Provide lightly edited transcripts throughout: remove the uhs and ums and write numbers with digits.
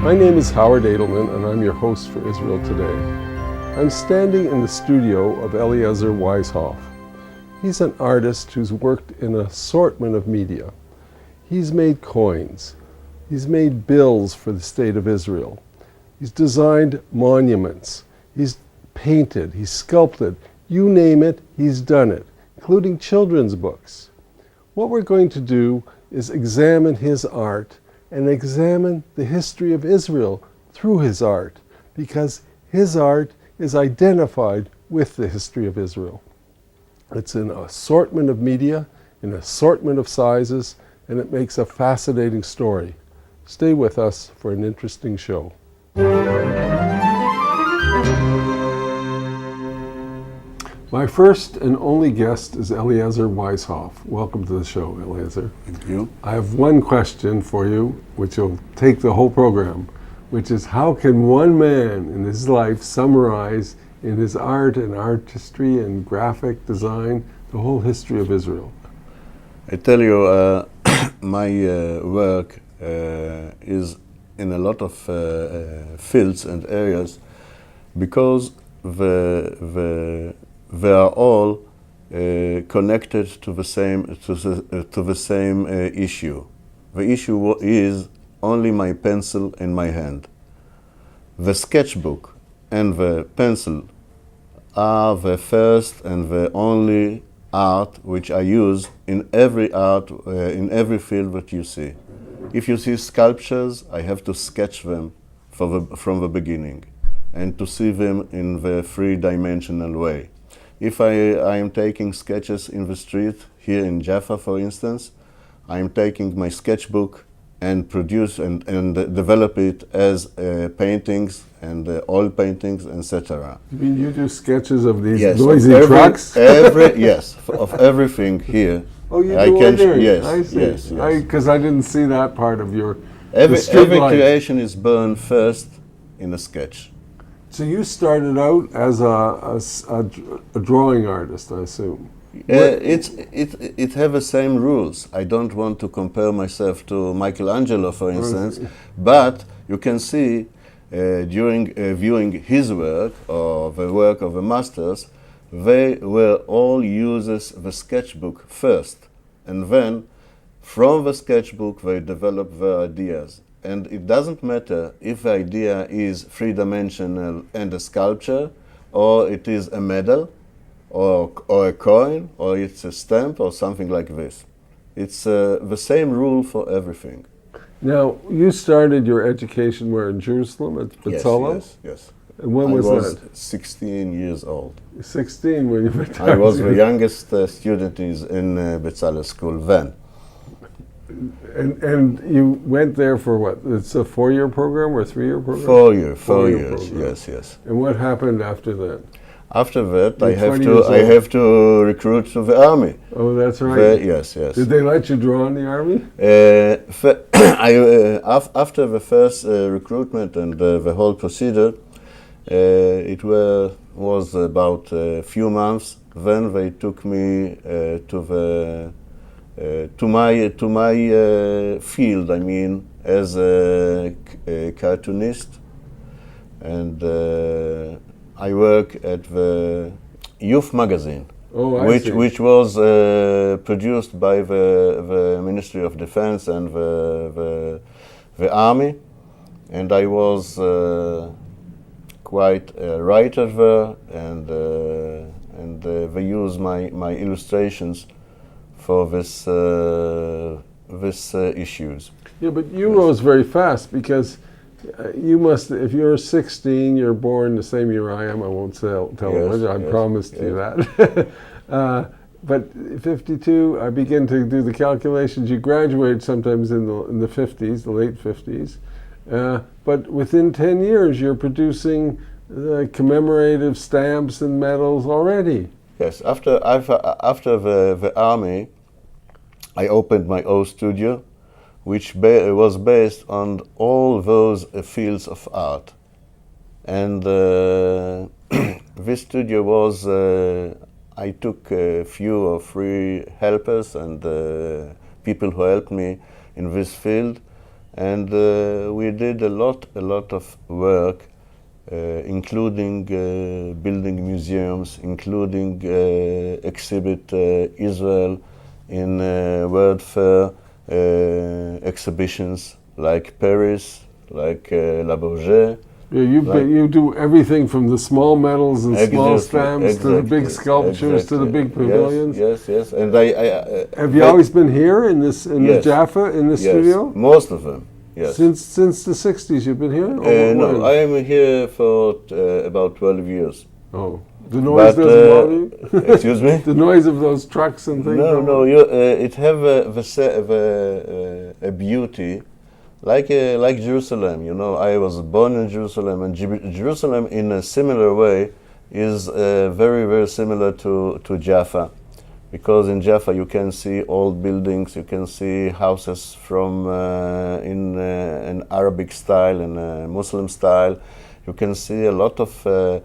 My name is Howard Edelman, and I'm your host for Israel Today. I'm standing in the studio of Eliezer Weishoff. He's an artist who's worked in an assortment of media. He's made coins. He's made bills for the state of Israel. He's designed monuments. He's painted. He's sculpted. You name it, he's done it, including children's books. What we're going to do is examine his art and examine the history of Israel through his art, because his art is identified with the history of Israel. It's an assortment of media, an assortment of sizes, and it makes a fascinating story. Stay with us for an interesting show. My first and only guest is Eliezer Weishoff. Welcome to the show, Eliezer. Thank you. I have one question for you, which will take the whole program, which is how can one man in his life summarize in his art and artistry and graphic design the whole history of Israel? I tell you, my work is in a lot of fields and areas because they are all connected to the same issue. The issue is only my pencil in my hand. The sketchbook and the pencil are the first and the only art which I use in every art, in every field that you see. If you see sculptures, I have to sketch them from the beginning and to see them in the three-dimensional way. If I am taking sketches in the street, here in Jaffa for instance, I am taking my sketchbook and produce and develop it as paintings and oil paintings, etc. You mean you do sketches of these yes, noisy trucks? Yes, of everything here. Oh, you do ordering? Yes, I see. yes. Because I didn't see that part of your... Every creation is born first in a sketch. So you started out as a drawing artist, I assume. It have the same rules. I don't want to compare myself to Michelangelo, for instance, but you can see during viewing his work or the work of the masters, they were all uses the sketchbook first, and then from the sketchbook they develop their ideas. And it doesn't matter if the idea is three-dimensional and a sculpture, or it is a medal, or a coin, or it's a stamp, or something like this. It's the same rule for everything. Now, you started your education where, in Jerusalem, at Betzalel? Yes. And when was that? I was 16 years old. 16 when you went I was the youngest student in Betzalel school then. And you went there for what? It's a 4-year program or a 3-year program? 4 years, program. yes. And what happened after that? After that, I have to recruit to the army. Oh, that's right. Yes. Did they let you draw in the army? After the first recruitment and the whole procedure, it was about a few months. Then they took me to my field. I mean, as a cartoonist, and I work at the youth magazine, which was produced by the Ministry of Defense and the Army, and I was quite a writer there, and they use my illustrations for this issues. Yeah, but you rose very fast because you must, if you're 16, you're born the same year I am. I won't tell you, I promised you that. But 52, I begin to do the calculations. You graduate sometimes in the 50s, the late 50s. But within 10 years, you're producing commemorative stamps and medals already. Yes, after the army, I opened my own studio, which was based on all those fields of art. And this studio was, I took a few or three helpers and people who helped me in this field. And we did a lot of work, including building museums, including exhibit Israel in World Fair exhibitions like Paris, like La Bourget. Yeah, you do everything from the small medals and small stamps to the big sculptures to the big pavilions. Yes. And have you always been here in this the Jaffa in the studio? Most of them. Yes. Since the 60s, you've been here? No, I am here for about 12 years. Oh, the noise doesn't bother you? Excuse me? The noise of those trucks and things? No, it have a beauty. Like Jerusalem, you know, I was born in Jerusalem, and Jerusalem in a similar way is very, very similar to Jaffa, because in Jaffa you can see old buildings, you can see houses from in an Arabic style and Muslim style. You can see a lot of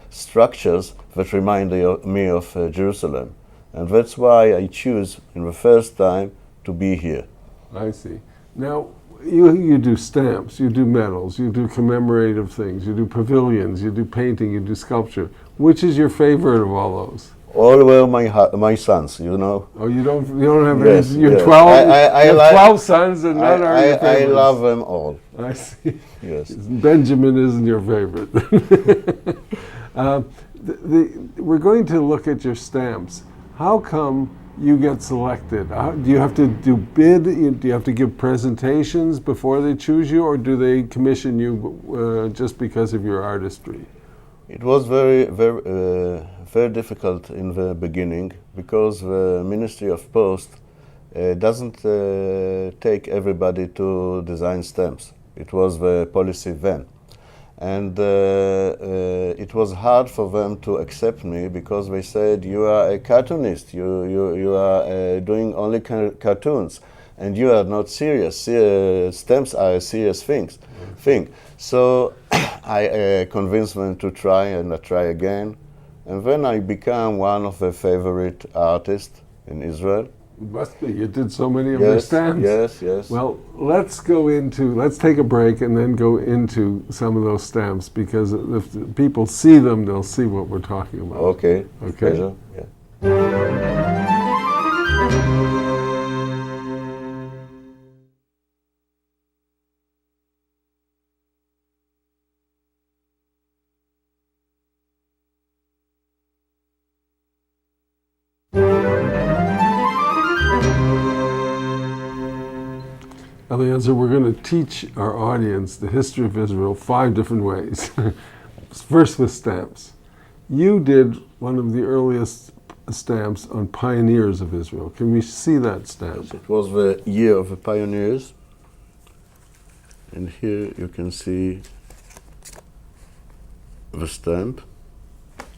structures that remind me of Jerusalem, and that's why I choose in the first time to be here. I see. Now, you do stamps, you do medals, you do commemorative things, you do pavilions, you do painting, you do sculpture. Which is your favorite of all those? All were my sons, you know. Oh, you don't have yes, any? You're yes. 12. I you have like, 12 sons, and none are your favorites. I love them all. I see. Yes. Benjamin isn't your favorite. We're going to look at your stamps. How come you get selected? Do you have to do bid? Do you have to give presentations before they choose you, or do they commission you just because of your artistry? It was very difficult in the beginning, because the Ministry of Post doesn't take everybody to design stamps. It was the policy then. And it was hard for them to accept me, because they said, you are a cartoonist, you are doing only cartoons, and you are not serious. Stamps are a serious thing. So I convinced them to try, and I try again. And then I became one of the favorite artists in Israel. Must be. You did so many of your stamps. Yes. Well, let's take a break and then go into some of those stamps, because if people see them, they'll see what we're talking about. Okay. Okay. Yeah. Eliezer, we're going to teach our audience the history of Israel 5 different ways. First with stamps. You did one of the earliest stamps on pioneers of Israel. Can we see that stamp? It was the year of the pioneers. And here you can see the stamp.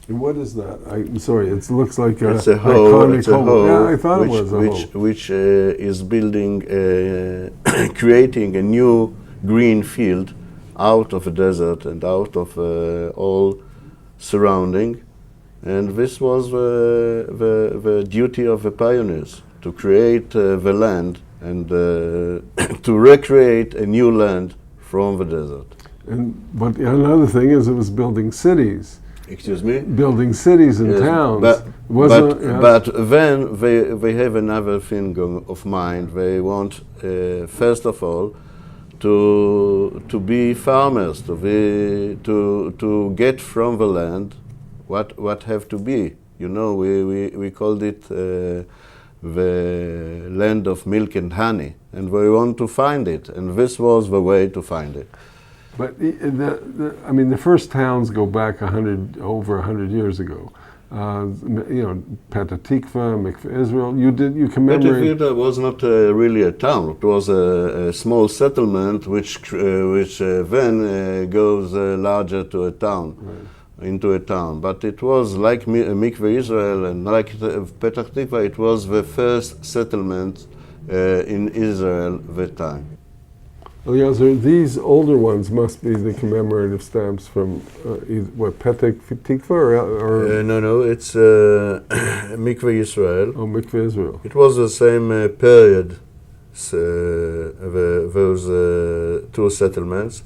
And what is that? I'm sorry, it looks like it's a hoe. It's a hoe. Yeah, I thought it was a hoe. Which is building, creating a new green field out of a desert and out of all surrounding. And this was the duty of the pioneers, to create the land and to recreate a new land from the desert. But another thing is, it was building cities. Excuse me? Building cities and towns. But then they have another thing of mind. They want, first of all, to be farmers, to get from the land what have to be. You know, we called it the land of milk and honey, and we want to find it, and this was the way to find it. But the first towns go back over 100 years ago. Petah Tikva, Mikveh Israel. You commemorate. Petah Tikva was not really a town. It was a small settlement which then goes larger to a town, into a town. But it was like Mikveh Israel and like Petah Tikva. It was the first settlement in Israel that time. Eliezer, these older ones must be the commemorative stamps from Petah Tikva or No, it's Mikveh Israel. Oh, Mikveh Israel. It was the same period those two settlements.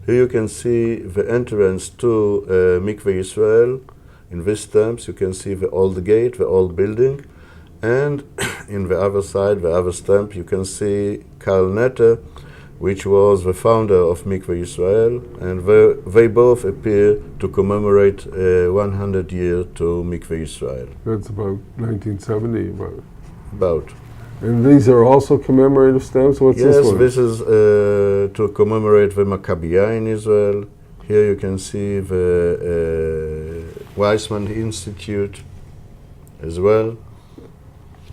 Here you can see the entrance to Mikveh Israel. In these stamps you can see the old gate, the old building, and in the other side, the other stamp, you can see Karl Netter, which was the founder of Mikveh Israel, and they both appear to commemorate 100 years to Mikveh Israel. That's about 1970. About. And these are also commemorative stamps? What's this one? Yes, this is to commemorate the Maccabiah in Israel. Here you can see the Weizmann Institute as well.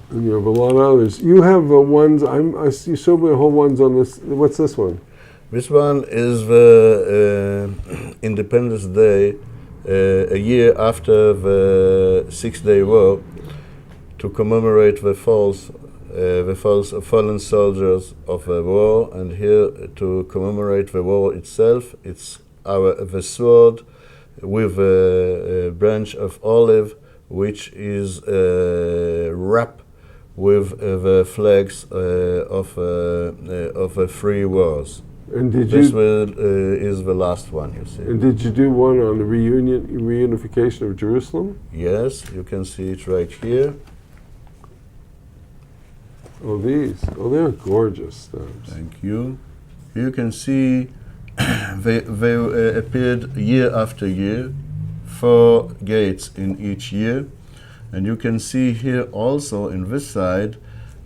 And you have a lot of others. You have ones, you showed me a whole ones on this. What's this one? This one is the Independence Day, a year after the Six-Day War, to commemorate the fallen soldiers of the war, and here to commemorate the war itself. It's the sword with a branch of olive, which is wrapped with the flags of the free wars. And did this you? Is the last one, you see. And did you do one on the reunification of Jerusalem? Yes, you can see it right here. Oh, these. Oh, they're gorgeous stamps. Thank you. You can see they appeared year after year, 4 gates in each year. And you can see here also in this side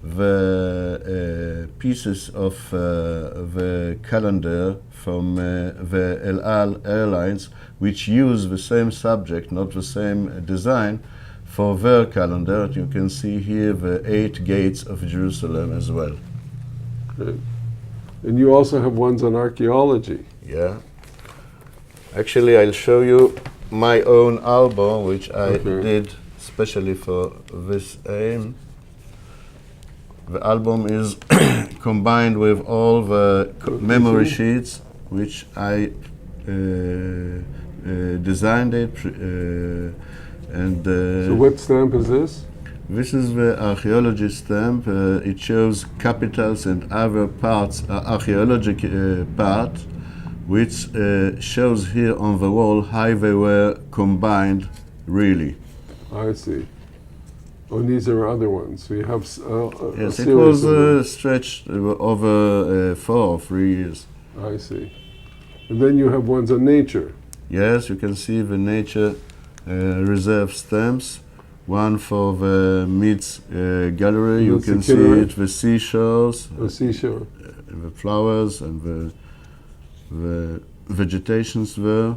the pieces of the calendar from the El Al Airlines, which use the same subject, not the same design, for their calendar. You can see here the 8 gates of Jerusalem as well. Great. And you also have ones on archaeology. Yeah. Actually, I'll show you my own album, which I did especially for this aim. The album is combined with all the memory sheets, which I designed it. So what stamp is this? This is the archaeology stamp. It shows capitals and other parts, archaeological part, which shows here on the wall how they were combined really. I see. Oh, and these are other ones. So you have yes, it was stretched over 4 or 3 years. I see. And then you have ones on nature. Yes, you can see the nature reserve stamps. One for the Meads Gallery. You can see it, the seashores, the seashore, the flowers, and the vegetations there.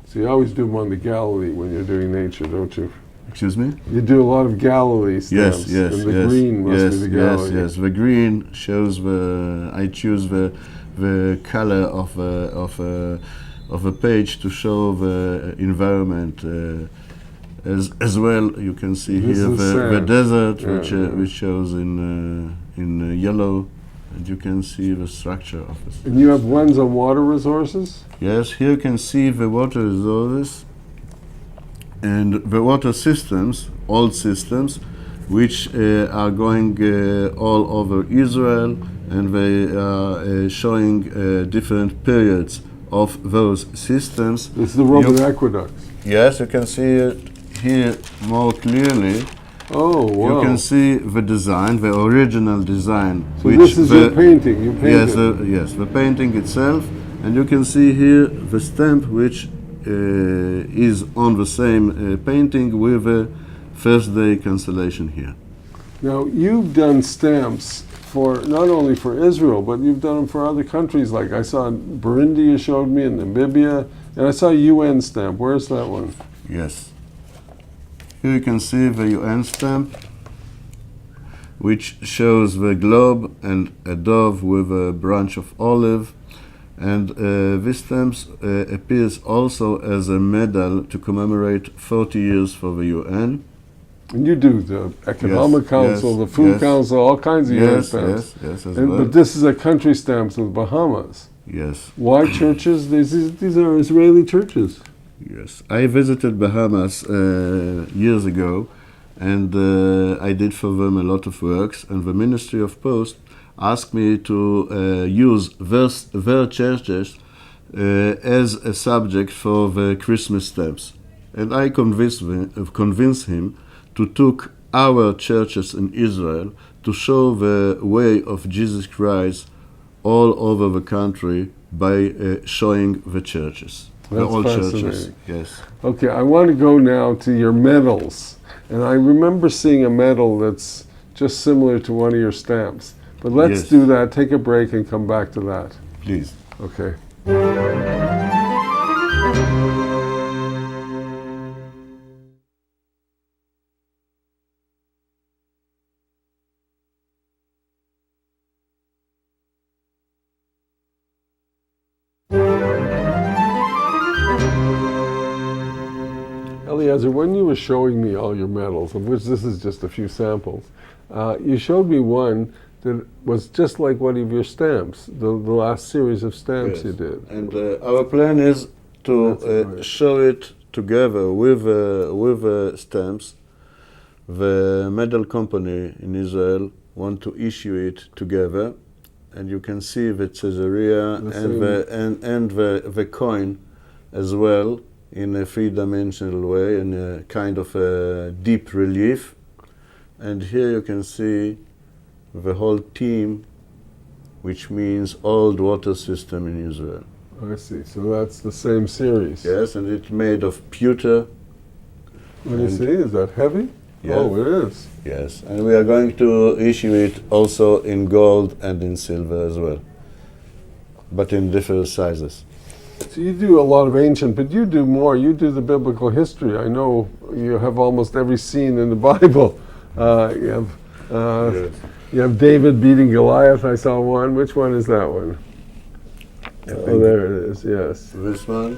So you always do them on the Galilee when you're doing nature, don't you? Excuse me? You do a lot of Galilee stamps. Yes, and the green must be the Galilee. Yes. The green shows I choose the color of a page to show the environment. As well, you can see this here the desert, which shows in yellow, and you can see the structure of it. And you have ones on water resources? Yes, here you can see the water resources and the water systems, old systems, which are going all over Israel, and they are showing different periods of those systems. This is the Roman aqueducts. Yes, you can see it here more clearly. Oh, wow. You can see the design, the original design. So this is your painting, you painted. Yes, the painting itself. And you can see here the stamp, which is on the same painting with the first day cancellation here. Now, you've done stamps for not only for Israel, but you've done them for other countries. Like I saw Burundi, you showed me, and Namibia, and I saw a UN stamp. Where's that one? Yes. Here you can see the UN stamp, which shows the globe and a dove with a branch of olive. And this stamp appears also as a medal to commemorate 40 years for the UN. And you do the Economic Council, the Food Council, all kinds of UN stamps. Yes, as well. But this is a country stamp to the Bahamas. Yes. Why churches? These are Israeli churches. Yes. I visited Bahamas years ago, and I did for them a lot of works. And the Ministry of Post asked me to use their churches as a subject for the Christmas stamps. And I convinced him to took our churches in Israel to show the way of Jesus Christ all over the country by showing the churches. The That's old fascinating. churches. Yes. Okay, I want to go now to your medals. And I remember seeing a medal that's just similar to one of your stamps. But let's Yes. do that, take a break and come back to that. Please. Okay. Eliezer, when you were showing me all your medals, of which this is just a few samples, you showed me one that was just like one of your stamps, the last series of stamps Yes. you did. And our plan is to That's right. show it together with stamps. The medal company in Israel want to issue it together, and you can see the Caesarea and the coin as well in a three-dimensional way, in a kind of a deep relief. And here you can see the whole team, which means old water system in Israel. I see. So that's the same series. Yes, and it's made of pewter. Let me see. Is that heavy? Yeah. Oh, it is. Yes, and we are going to issue it also in gold and in silver as well, but in different sizes. So you do a lot of ancient, but you do more. You do the biblical history. I know you have almost every scene in the Bible. You have David beating Goliath. I saw one. Which one is that one? Oh, there it is. Yes. This one,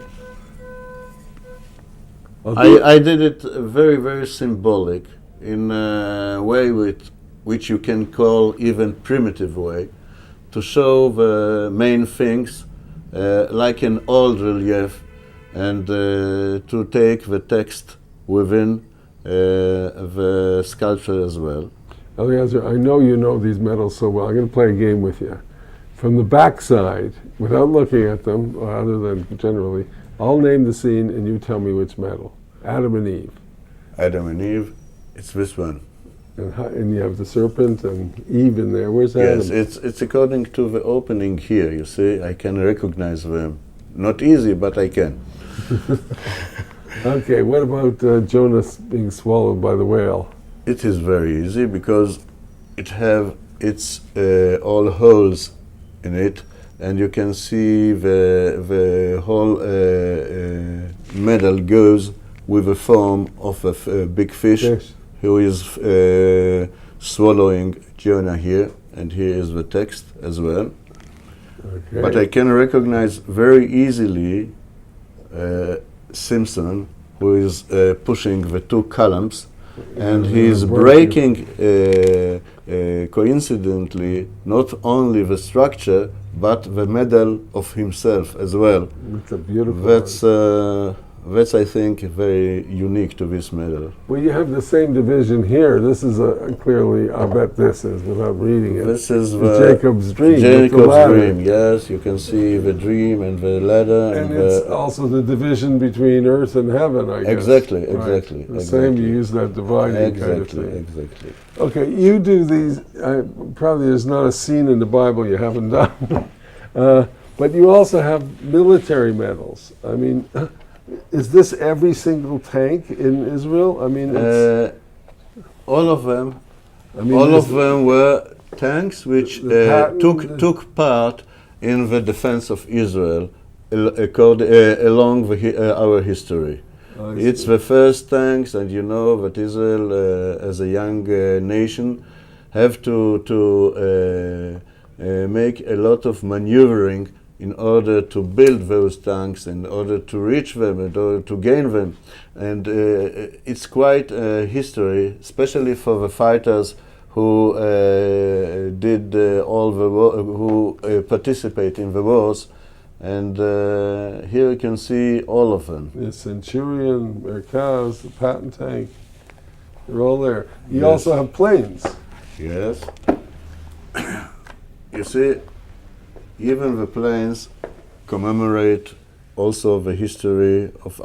I'll do it. I did it very, very symbolic in a way which you can call even primitive way, to show the main things like an old relief, and to take the text within the sculpture as well. Eliezer, I know you know these medals so well. I'm going to play a game with you. From the back side, without looking at them, or other than generally, I'll name the scene and you tell me which medal. Adam and Eve. Adam and Eve, it's this one. And you have the serpent and Eve in there. Where's Adam? Yes, it's according to the opening here. You see, I can recognize them. Not easy, but I can. Okay, what about Jonas being swallowed by the whale? It is very easy because it have its all holes in it, and you can see the whole medal goes with the form of a big fish. Yes. Who is swallowing Jonah here, and here is the text as well. Okay. But I can recognize very easily Simpson, who is pushing the two columns, and he is breaking, coincidentally, not only the structure, but the medal of himself as well. It's a beautiful That's, I think, very unique to this medal. Well, you have the same division here. This is clearly, I bet this is, without reading it. This is Jacob's dream. Jacob's dream, yes. You can see the dream and the ladder. And it's also the division between earth and heaven, I guess. Exactly, Right. exactly. The same, you use that dividing kind of Exactly, thing. exactly. Okay, you do these, probably there's not a scene in the Bible you haven't done. But you also have military medals. I mean, is this every single tank in Israel? I mean, it's, All of them. I mean, All this- of them were tanks which The pattern, took part in the defense of Israel along our history. I It's see. the first tanks, and you know that Israel, as a young nation, have to make a lot of maneuvering in order to build those tanks, in order to reach them, in order to gain them. And it's quite a history, especially for the fighters who did all the who participate in the wars. And here you can see all of them. The Centurion, Merkaz, the Patton tank, they're all there. You Yes. also have planes. Yes. You see, even the planes commemorate also the history of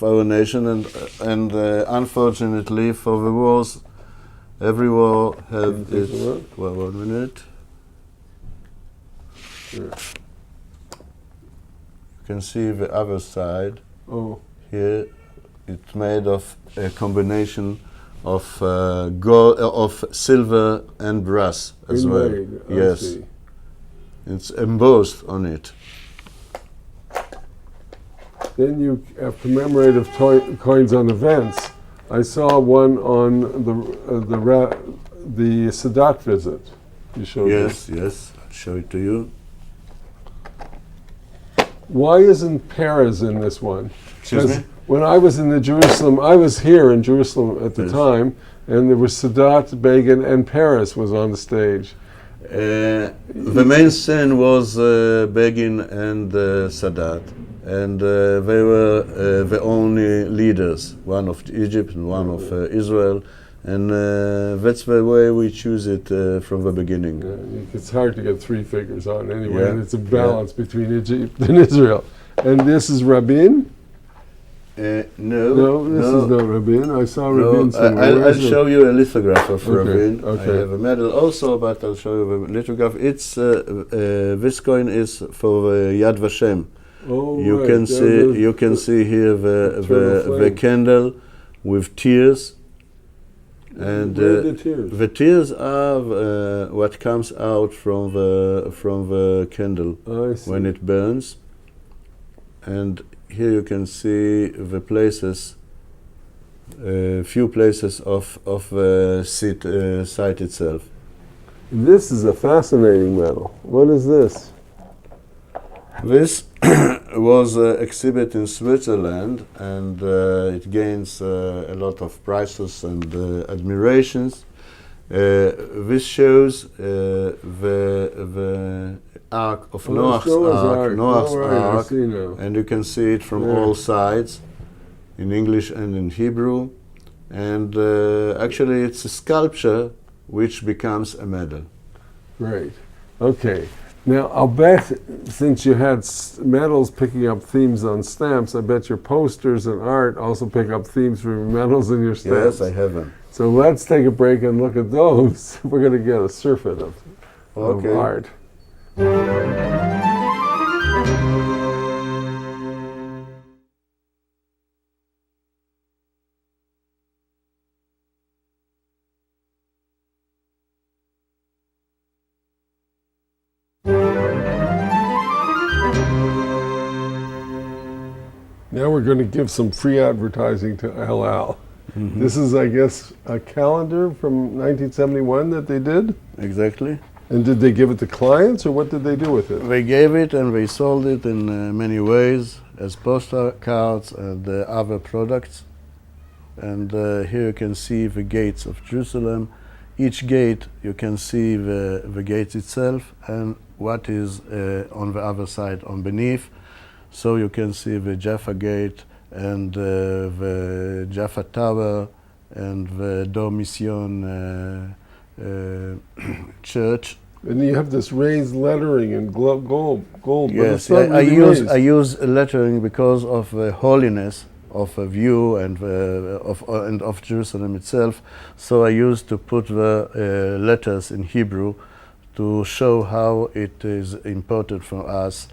our nation, and unfortunately for the wars, every war have its. Well, 1 minute. Sure. You can see the other side. Oh. Here, it's made of a combination of gold, of silver and brass as well. Inlaid, I Yes, see. it's embossed on it. Then you have commemorative coins on events. I saw one on the Sadat visit. You showed me. Yes, yes. I'll show it to you. Why isn't Paris in this one? Excuse 'Cause me? when I was in Jerusalem, I was here in Jerusalem at the Yes. time, and there was Sadat, Begin, and Paris was on the stage. The main scene was Begin and Sadat, and they were the only leaders, one of Egypt and one of Israel, and that's the way we choose it from the beginning. It's hard to get three figures on anyway, Yeah. and it's a balance between Egypt and Israel. And this is Rabin? No, This is not Rabin. I saw no, Rabin somewhere. I'll Where is it? show you a lithograph of Okay, Rabin. okay. I have a medal also, but I'll show you the lithograph. It's this coin is for Yad Vashem. Oh, You right. can There see was you can see here the eternal flame. candle with tears, and Where are the tears? the tears are what comes out from the candle I see. when it burns. And here you can see the places, few places of the site itself. This is a fascinating medal. What is this? This was exhibit in Switzerland, and it gains a lot of prizes and admirations. This shows the Ark of Noah's Ark, Noah's Oh, right, I Ark, see now. and you can see it from Yeah. all sides, in English and in Hebrew. And actually, it's a sculpture which becomes a medal. Great. Okay. Now, I'll bet, since you had medals picking up themes on stamps, I bet your posters and art also pick up themes from your medals and your stamps. Yes, I have them. So let's take a break and look at those. We're going to get a surfeit of Okay. art. Now we're going to give some free advertising to El Al. Mm-hmm. This is, I guess, a calendar from 1971 that they did? Exactly. And did they give it to clients, or what did they do with it? They gave it and they sold it in many ways as postcards and other products. And here you can see the gates of Jerusalem. Each gate you can see the gates itself and what is on the other side on beneath. So you can see the Jaffa Gate and the Jaffa Tower and the Dormition church. And you have this raised lettering in gold. But Yes, it's not really raised. I use lettering because of the holiness of a view and of Jerusalem itself. So I used to put the letters in Hebrew to show how it is important for us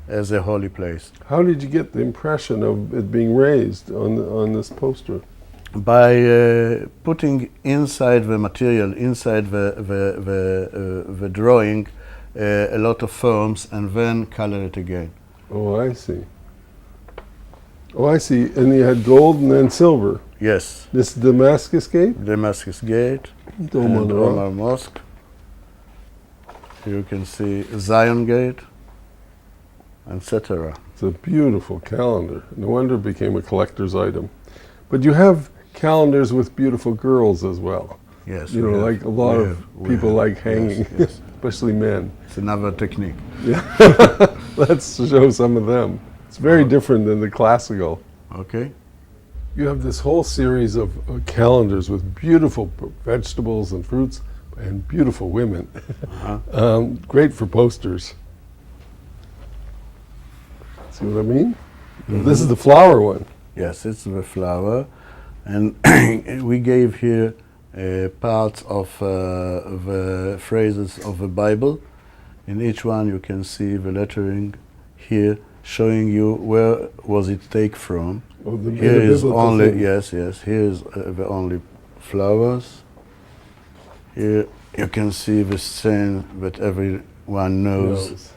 as a holy place. How did you get the impression of it being raised on this poster? By putting inside the material, inside the drawing, a lot of forms, and then color it again. Oh, I see. Oh, I see. And you had gold and then silver. Yes, This Damascus Gate? Damascus Gate Dome on and the Rock. Omar Mosque. You can see Zion Gate, etc. It's a beautiful calendar. No wonder it became a collector's item. But you have calendars with beautiful girls as well. Yes, You know, we have- like a lot we of have- we people have. like hanging, Yes, yes. especially men. It's another technique. Let's show some of them. It's very different than the classical. Okay. You have this whole series of calendars with beautiful vegetables and fruits. and beautiful women. Uh-huh. Great for posters. See what I mean? Mhm. This is the flower one. Yes, it's the flower, and we gave here parts of the phrases of the Bible. In each one you can see the lettering here showing you where was it taken from. Oh, the Here is biblical only, thing. yes, here is the only flowers. Here you can see the scene that everyone knows.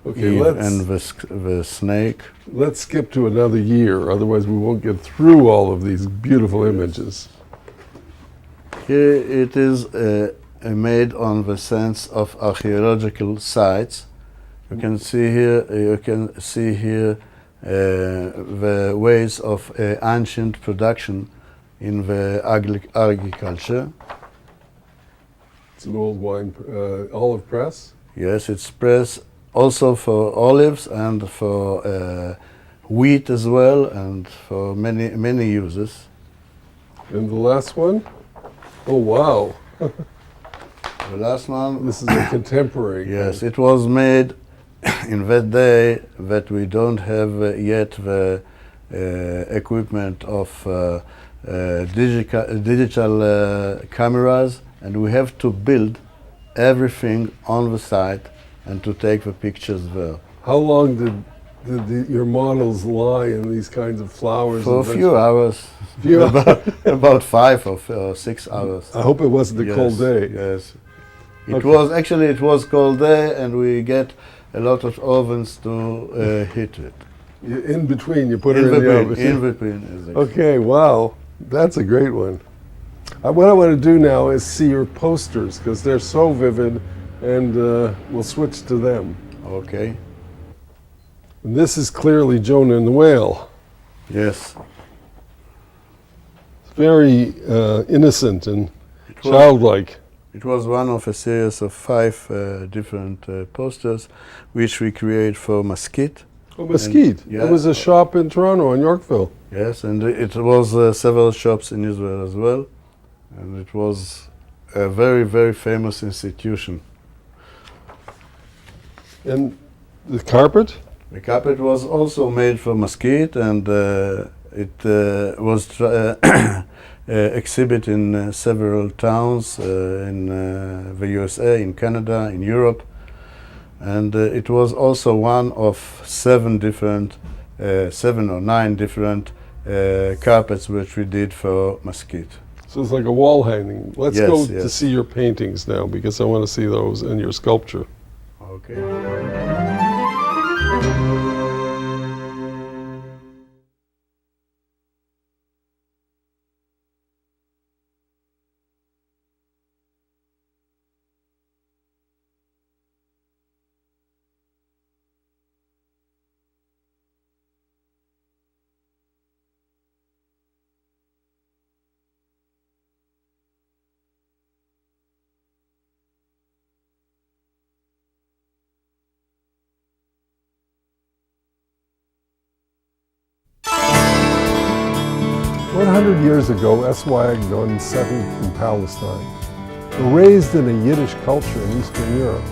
Okay, Eve and the snake. let's skip to another year, otherwise we won't get through all of these beautiful images. Here it is made on the sense of archaeological sites. You can see here the ways of ancient production in the agriculture. It's an old wine, olive press. Yes, it's press also for olives and for wheat as well, and for many uses. And the last one? Oh, wow. The last one. This is a contemporary. Yes, it was made in that day that we don't have yet the equipment of digital cameras, and we have to build everything on the site and to take the pictures there. How long did your models lie in these kinds of flowers? For a and few hours, Few about 5 or 6 hours. I hope it wasn't a cold day. Yes, it Okay. was actually cold day, and we get a lot of ovens to heat it. In between, you put it in the oven. In between. Exactly. Okay, wow, that's a great one. What I want to do now is see your posters, because they're so vivid, and we'll switch to them. Okay. And this is clearly Jonah and the whale. Yes. Very innocent and It was, childlike. it was one of a series of 5 different posters which we create for Mesquite. Oh, Mesquite. yeah. There was a shop in Toronto, in Yorkville. Yes, and it was several shops in Israel as well. And it was a very, very famous institution. And the carpet? The carpet was also made from Mesquite, and it was exhibited in several towns in the USA, in Canada, in Europe. And it was also one of 7 or 9 different carpets which we did for Mesquite. So it's like a wall hanging. Let's Yes, go to yes. see your paintings now, because I want to see those and your sculpture. Okay. One 100 years ago, S.Y. Agnon settled in Palestine. Raised in a Yiddish culture in Eastern Europe,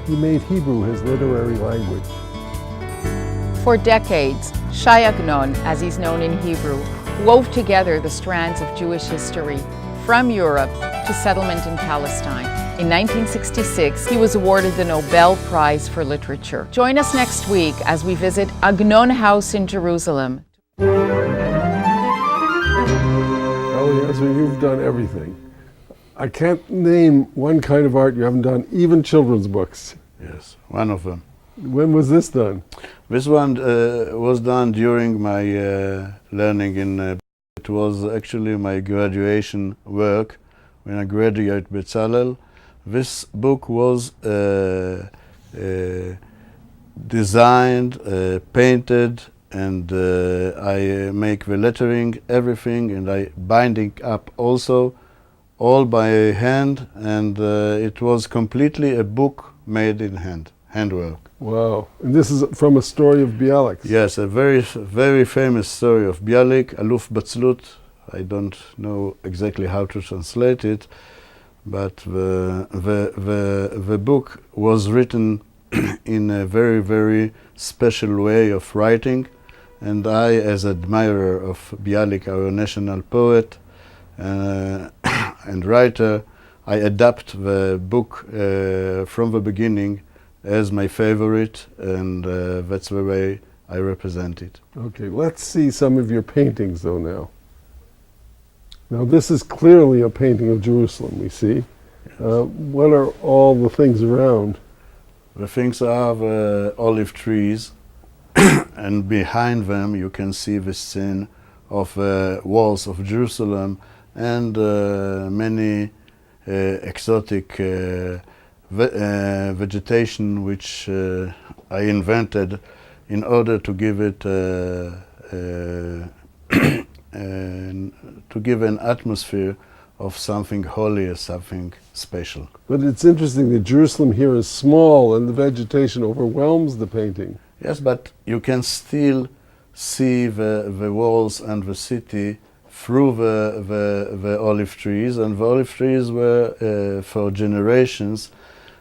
he made Hebrew his literary language. For decades, Shai Agnon, as he's known in Hebrew, wove together the strands of Jewish history from Europe to settlement in Palestine. In 1966, he was awarded the Nobel Prize for Literature. Join us next week as we visit Agnon House in Jerusalem. Eliezer, you've done everything. I can't name one kind of art you haven't done, even children's books. Yes, one of them. When was this done? This one was done during my learning in. It was actually my graduation work when I graduated Bezalel. This book was designed, painted, and I make the lettering, everything, and I binding up also, all by hand, and it was completely a book made in handwork. Wow. And this is from a story of Bialik's. Yes, a very, very famous story of Bialik, Aluf Batzlut. I don't know exactly how to translate it, but the book was written in a very, very special way of writing, and I, as admirer of Bialik, our national poet and writer, I adapt the book from the beginning as my favorite, and that's the way I represent it. Okay, let's see some of your paintings though now. Now this is clearly a painting of Jerusalem, we see. What are all the things around? The things are the olive trees, and behind them you can see the scene of the walls of Jerusalem and many exotic vegetation which I invented in order to give it to give an atmosphere of something holy, something special. But it's interesting that Jerusalem here is small and the vegetation overwhelms the painting. Yes, but you can still see the walls and the city through the olive trees, and the olive trees were for generations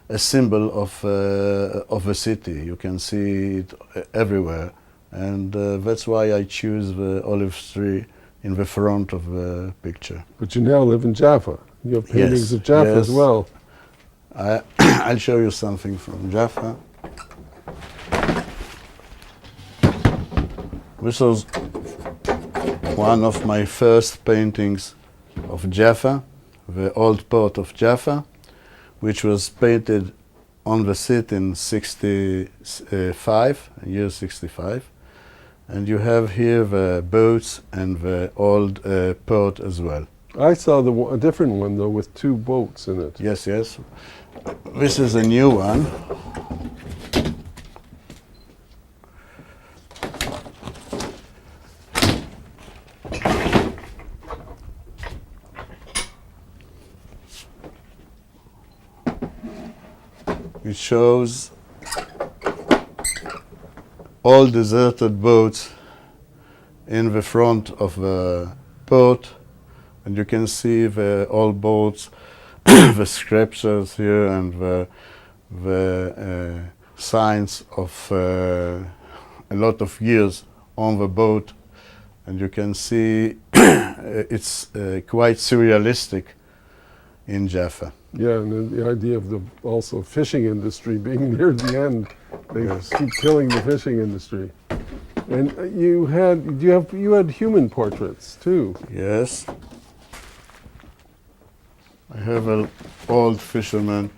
a symbol of a city. You can see it everywhere, and that's why I choose the olive tree in the front of the picture. But you now live in Jaffa. You have paintings Yes, of Jaffa as yes. well. I'll show you something from Jaffa. This was one of my first paintings of Jaffa, the old port of Jaffa, which was painted on the city in 65, year 65. And you have here the boats and the old port as well. I saw a different one though with two boats in it. Yes, yes. This is a new one. It shows all deserted boats in the front of the port, and you can see the old boats, the sculptures here, and the signs of a lot of years on the boat, and you can see it's quite surrealistic in Jaffa. Yeah, and then the idea of the also fishing industry being near the end. They Yes. keep killing the fishing industry. And you had human portraits too. Yes. I have an old fisherman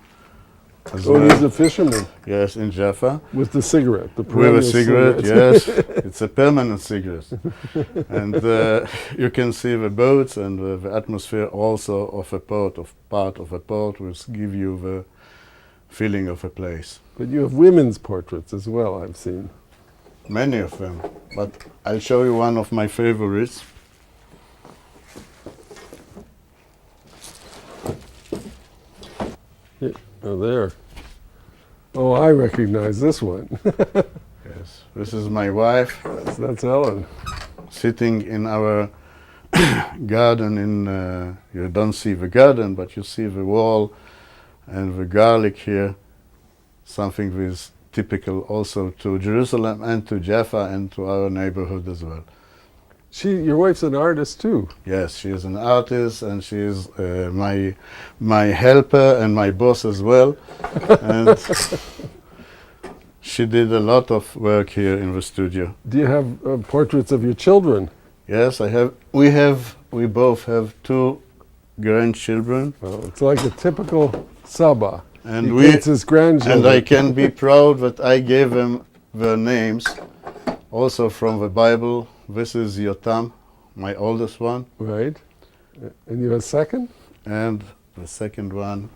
as Oh, well. he's a fisherman Yes, in Jaffa. with the cigarette, the With a perennial cigarette, yes. It's a permanent cigarette. And you can see the boats and the atmosphere also of a port, of part of a port, which give you the feeling of a place. But you have women's portraits as well, I've seen. Many of them. But I'll show you one of my favorites. Yeah, oh, there. Oh, I recognize this one. Yes. This is my wife That's Ellen. sitting in our garden in, you don't see the garden, but you see the wall and the garlic here, something that is typical also to Jerusalem and to Jaffa and to our neighborhood as well. Your wife's an artist too. Yes, she is an artist, and she is my helper and my boss as well. And she did a lot of work here in the studio. Do you have portraits of your children? Yes, I have. We both have two grandchildren, Well, it's like a typical Saba. and He we paints his grandchildren. and I can be proud that I gave them their names, also from the Bible. This is Yotam, my oldest one, Right. And you have a second? and the second one.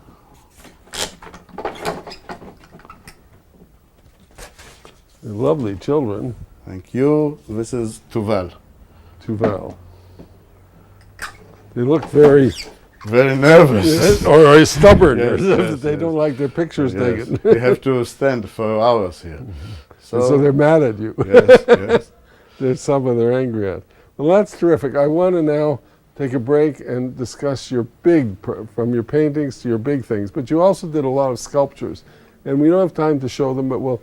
They're lovely children. Thank you. This is Tuval. Tuval. They look very Very nervous. or stubborn. Yes, yes, they yes. don't like their pictures Yes. taken. We have to stand for hours here. So they're mad at you. yes, yes. There's some they're angry at. Well, that's terrific. I want to now take a break and discuss your from your paintings to your big things. But you also did a lot of sculptures. And we don't have time to show them, but we'll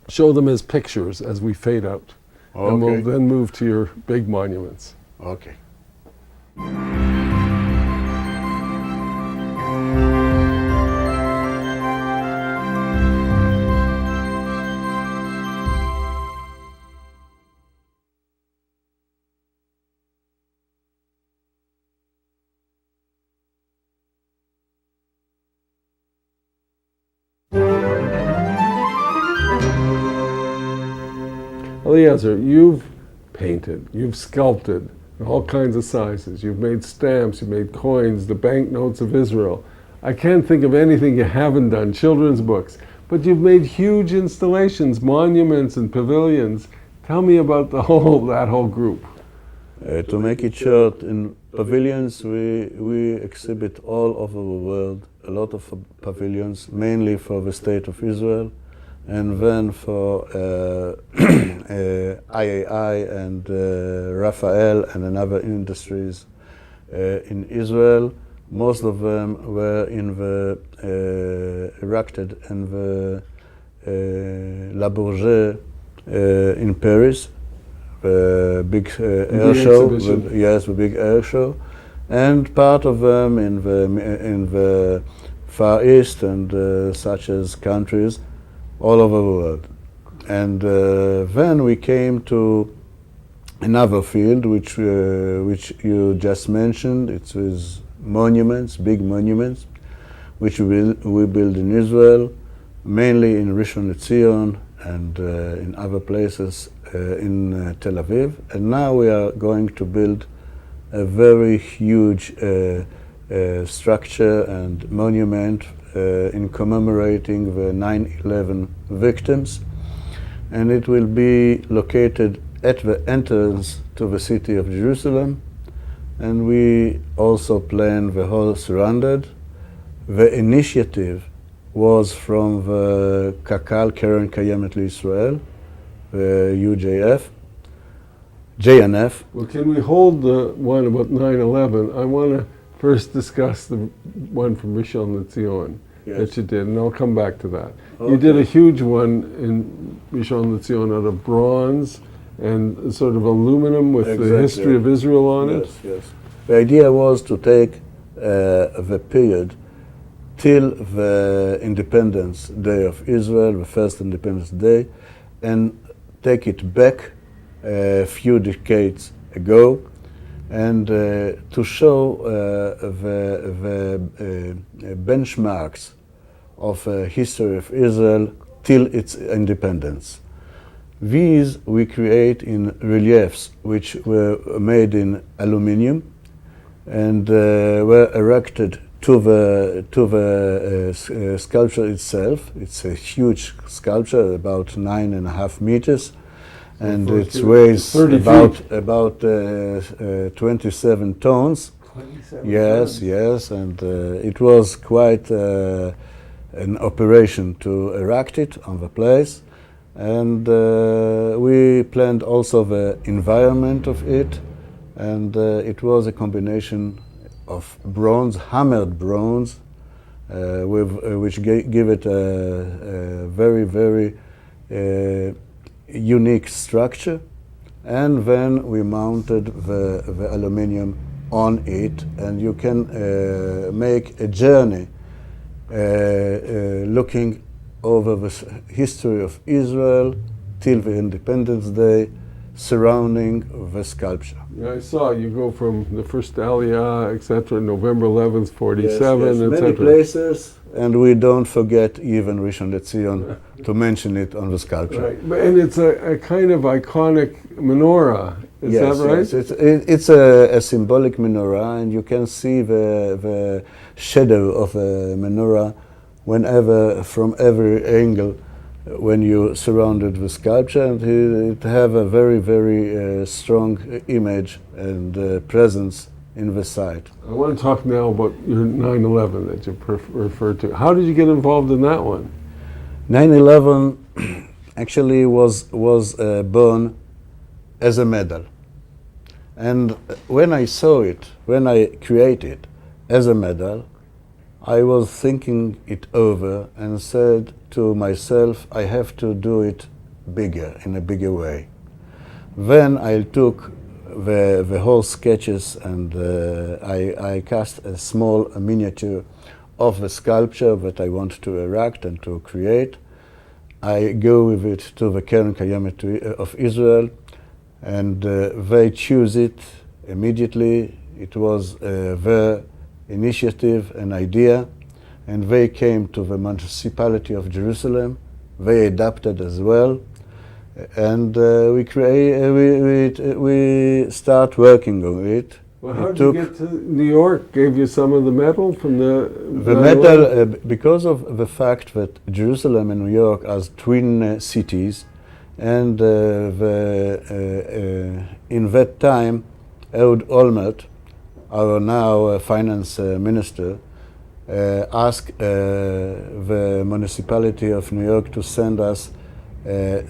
show them as pictures as we fade out. Okay. And we'll then move to your big monuments. Okay. Eliezer, you've painted, you've sculpted in all kinds of sizes. You've made stamps, you've made coins, the banknotes of Israel. I can't think of anything you haven't done, children's books. But you've made huge installations, monuments and pavilions. Tell me about that whole group. To make it short, in pavilions we exhibit all over the world, a lot of pavilions, mainly for the State of Israel, and then for IAI and Raphael and other industries in Israel. Most of them were erected in the La Bourget in Paris, the big air show. The big air show, and part of them in the Far East and such as countries all over the world. And then we came to another field which you just mentioned. It was monuments, big monuments, which we build in Israel, mainly in Rishon LeZion and in other places in Tel Aviv. And now we are going to build a very huge structure and monument in commemorating the 9/11 victims. And it will be located at the entrance to the city of Jerusalem. And we also plan the whole surrounded. The initiative was from the Kakal, Keren Kayemet L'Israel, the JNF. Well, can we hold the one about 9/11? I want to first discuss the one from Rishon LeZion that you did, and I'll come back to that. Okay. You did a huge one in Rishon LeZion out of bronze and sort of aluminum with the history of Israel on it. Yes. The idea was to take the period till the Independence Day of Israel, the first Independence Day, and take it back a few decades ago, and to show the benchmarks of history of Israel till its independence. These we create in reliefs which were made in aluminium and were erected to the sculpture itself. It's a huge sculpture, about 9.5 meters, and it weighs about 27 tons. 27 yes, tons. Yes, and it was quite an operation to erect it on the place. And we planned also the environment of it, and it was a combination of bronze, hammered bronze, which give it a very, very unique structure. And then we mounted the aluminium on it, and you can make a journey looking over the history of Israel till the Independence Day, surrounding the sculpture. Yeah, I saw you go from the first Aliyah, etc., November 11th, 47, yes, etc. Many places, and we don't forget even Rishon LeZion to mention it on the sculpture. Right, and it's a kind of iconic menorah. Is that right? Yes, it's a symbolic menorah, and you can see the shadow of a menorah whenever, from every angle, when you surrounded the sculpture, and it have a very, very strong image and presence in the site. I want to talk now about your 9/11 that you referred to. How did you get involved in that one? 9/11 actually was born as a medal. And when I saw it, when I created as a medal, I was thinking it over and said to myself, I have to do it bigger, in a bigger way. Then I took the whole sketches and I cast a small miniature of the sculpture that I want to erect and to create. I go with it to the Keren Kayemet of Israel, and they choose it immediately. It was their initiative, an idea, and they came to the municipality of Jerusalem. They adapted as well, and we start working on it. Well, how did you get to New York? Gave you some of the metal from the metal, because of the fact that Jerusalem and New York are twin cities, and in that time, Ehud Olmert, our now finance minister, asked the municipality of New York to send us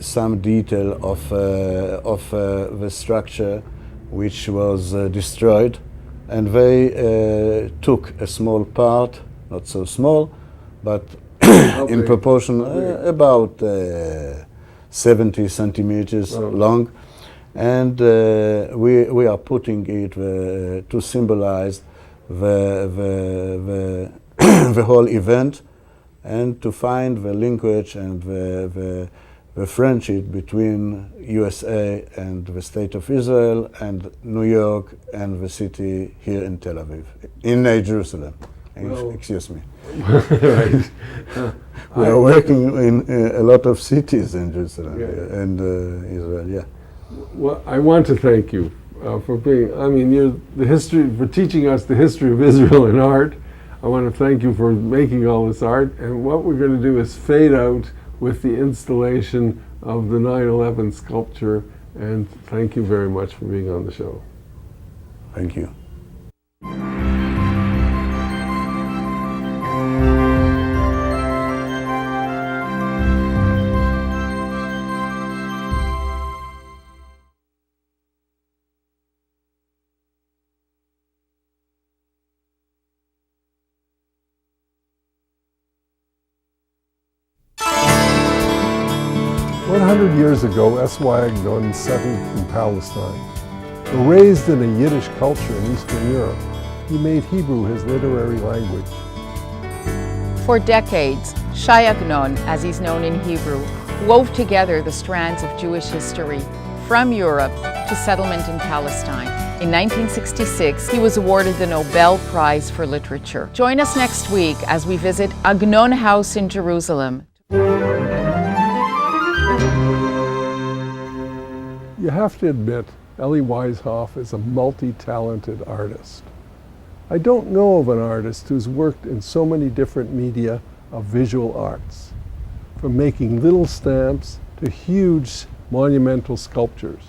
some detail of the structure which was destroyed, and they took a small part, not so small, but in proportion about 70 centimeters long, and we are putting it to symbolize the whole event, and to find the linkage and the friendship between USA and the State of Israel and New York and the city here in Tel Aviv, in Jerusalem. Well, excuse me. Right. We are working in a lot of cities in Jerusalem and Israel. Yeah. Well, I want to thank you for being. I mean, you're for teaching us the history of Israel in art. I want to thank you for making all this art. And what we're going to do is fade out with the installation of the 9/11 sculpture. And thank you very much for being on the show. Thank you. Years ago, S.Y. Agnon settled in Palestine. Raised in a Yiddish culture in Eastern Europe, he made Hebrew his literary language. For decades, Shai Agnon, as he's known in Hebrew, wove together the strands of Jewish history from Europe to settlement in Palestine. In 1966, he was awarded the Nobel Prize for Literature. Join us next week as we visit Agnon House in Jerusalem. You have to admit, Eliezer Weishoff is a multi-talented artist. I don't know of an artist who's worked in so many different media of visual arts, from making little stamps to huge monumental sculptures.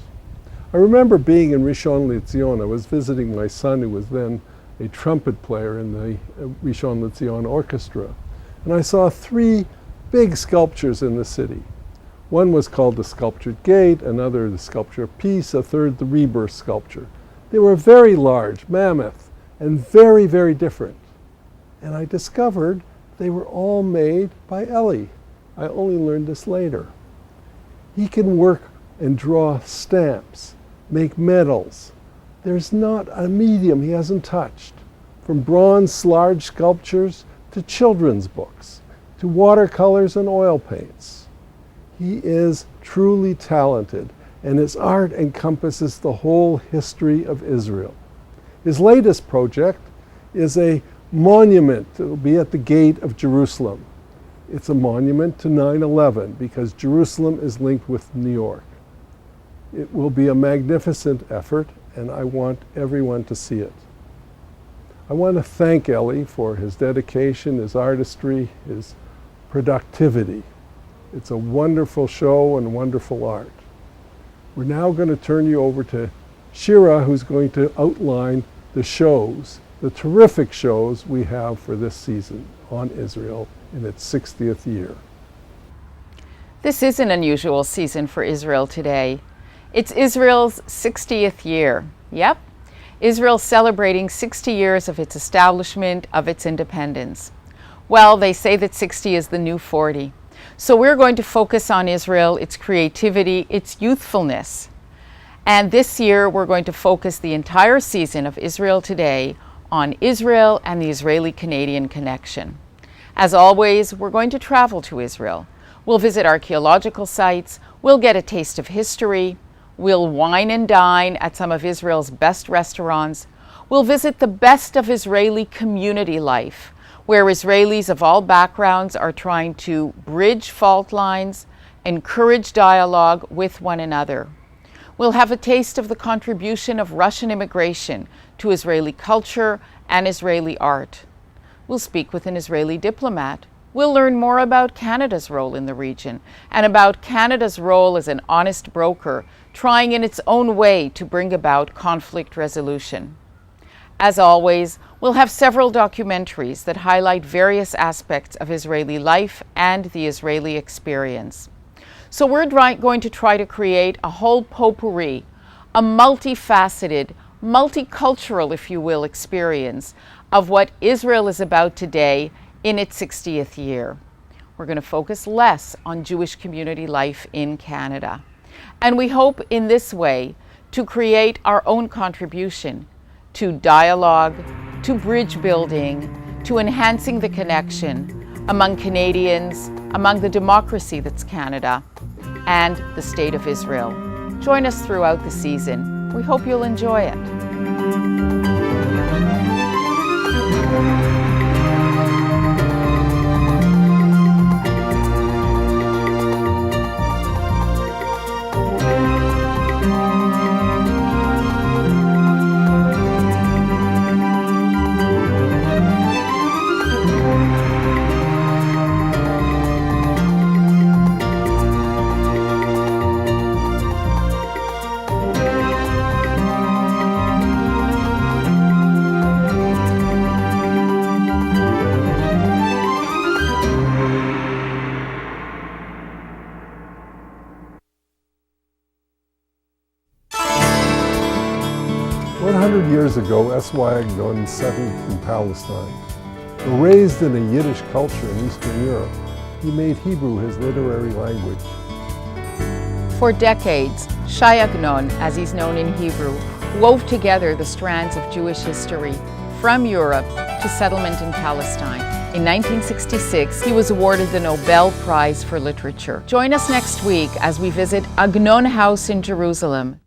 I remember being in Rishon LeZion. I was visiting my son, who was then a trumpet player in the Rishon LeZion orchestra, and I saw 3 big sculptures in the city. One was called the Sculptured Gate, another the Sculpture of Peace, a third the Rebirth sculpture. They were very large, mammoth, and very, very different. And I discovered they were all made by Eli. I only learned this later. He can work and draw stamps, make medals. There's not a medium he hasn't touched, from bronze large sculptures to children's books, to watercolors and oil paints. He is truly talented, and his art encompasses the whole history of Israel. His latest project is a monument that will be at the gate of Jerusalem. It's a monument to 9/11 because Jerusalem is linked with New York. It will be a magnificent effort, and I want everyone to see it. I want to thank Eli for his dedication, his artistry, his productivity. It's a wonderful show and wonderful art. We're now going to turn you over to Shira, who's going to outline the shows, the terrific shows we have for this season on Israel in its 60th year. This is an unusual season for Israel today. It's Israel's 60th year. Yep, Israel's celebrating 60 years of its establishment, of its independence. Well, they say that 60 is the new 40. So we're going to focus on Israel, its creativity, its youthfulness. And this year, we're going to focus the entire season of Israel Today on Israel and the Israeli-Canadian connection. As always, we're going to travel to Israel. We'll visit archaeological sites, we'll get a taste of history, we'll wine and dine at some of Israel's best restaurants, we'll visit the best of Israeli community life, where Israelis of all backgrounds are trying to bridge fault lines, encourage dialogue with one another. We'll have a taste of the contribution of Russian immigration to Israeli culture and Israeli art. We'll speak with an Israeli diplomat. We'll learn more about Canada's role in the region and about Canada's role as an honest broker, trying in its own way to bring about conflict resolution. As always, we'll have several documentaries that highlight various aspects of Israeli life and the Israeli experience. So we're going to try to create a whole potpourri, a multifaceted, multicultural, if you will, experience of what Israel is about today in its 60th year. We're going to focus less on Jewish community life in Canada. And we hope in this way to create our own contribution to dialogue, to bridge building, to enhancing the connection among Canadians, among the democracy that's Canada, and the State of Israel. Join us throughout the season. We hope you'll enjoy it. Years ago, S.Y. Agnon settled in Palestine. Raised in a Yiddish culture in Eastern Europe, he made Hebrew his literary language. For decades, Shai Agnon, as he's known in Hebrew, wove together the strands of Jewish history from Europe to settlement in Palestine. In 1966, he was awarded the Nobel Prize for Literature. Join us next week as we visit Agnon House in Jerusalem